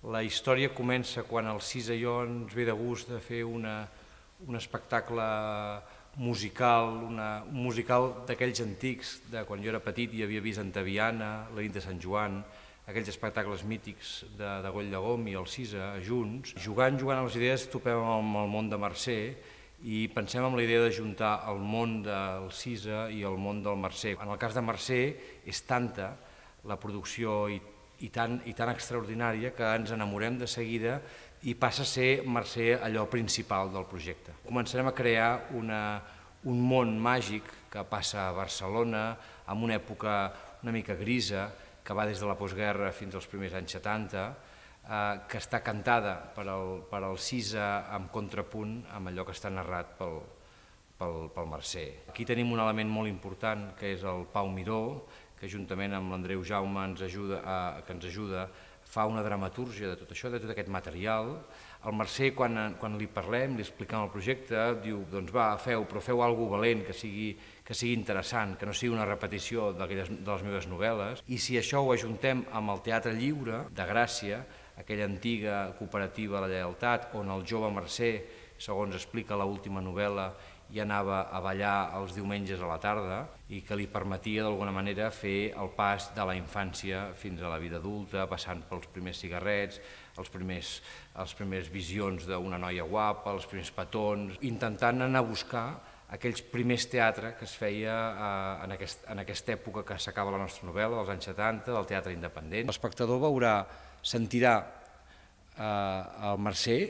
La història comença quan el Cisa i jo ens ve de gust de fer un espectacle musical, un musical d'aquells antics, de quan jo era petit i havia vist Antaviana, la nit de Sant Joan, aquells espectacles mítics de Goll de Gom i el Cisa junts. Jugant a les idees topem amb el món de Mercè i pensem en la idea de juntar el món del Cisa i el món del Mercè. En el cas de Mercè és tanta la producció i tan extraordinària que ens enamorem de seguida i passa a ser Mercè allò principal del projecte. Començarem a crear un món màgic que passa a Barcelona, en una època una mica grisa, que va des de la postguerra fins als primers anys 70, que està cantada per al Cisa amb contrapunt amb allò que està narrat pel Mercè. Aquí tenim un element molt important que és el Pau Miró, que juntament amb l'Andreu Jaume que ens ajuda, fa una dramatúrgia de tot això, de tot aquest material. El Mercè, quan li parlem, li expliquem el projecte, diu, doncs va, però feu alguna cosa valent, que sigui interessant, que no sigui una repetició de les meves novel·les. I si això ho ajuntem amb el Teatre Lliure de Gràcia, aquella antiga cooperativa La Lleialtat, on el jove Mercè, segons explica l'última novel·la, i anava a ballar els diumenges a la tarda i que li permetia d'alguna manera fer el pas de la infància fins a la vida adulta, passant pels primers cigarrets, els primers visions d'una noia guapa, els primers petons, intentant anar a buscar aquells primers teatres que es feia en aquesta època que s'acaba la nostra novel·la, dels anys 70, del teatre independent. L'espectador sentirà el Mercè,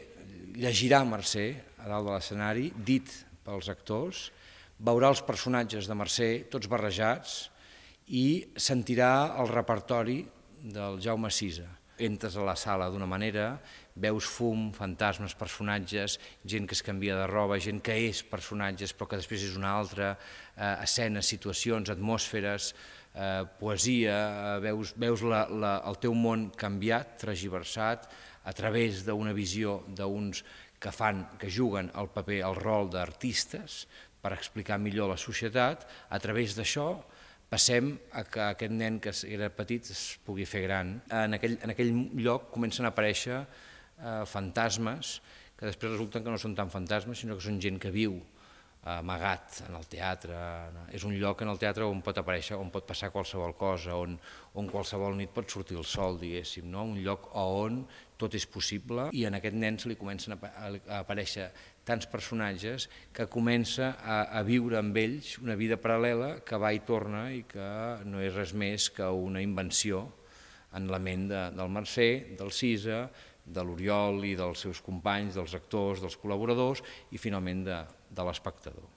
llegirà Mercè a dalt de l'escenari, dit pels actors, veurà els personatges de Mercè, tots barrejats, i sentirà el repertori del Jaume Cisa. Entres a la sala d'una manera, veus fum, fantasmes, personatges, gent que es canvia de roba, gent que és personatges però que després és una altra, escenes, situacions, atmosferes, poesia, veus el teu món canviat, tergiversat, a través d'una visió d'uns que juguen el paper, el rol d'artistes per explicar millor la societat. A través d'això passem a que aquest nen que era petit es pugui fer gran. En aquell lloc comencen a aparèixer fantasmes que després resulten que no són tan fantasmes, sinó que són gent que viu amagat en el teatre. És un lloc en el teatre on pot aparèixer, on pot passar qualsevol cosa, on qualsevol nit pot sortir el sol, diguéssim, un lloc on tot és possible, i en aquest nen se li comencen a aparèixer tants personatges que comença a viure amb ells una vida paral·lela que va i torna i que no és res més que una invenció en la ment del Mercè, del Cisa, de l'Oriol i dels seus companys, dels actors, dels col·laboradors i finalment de l'espectador.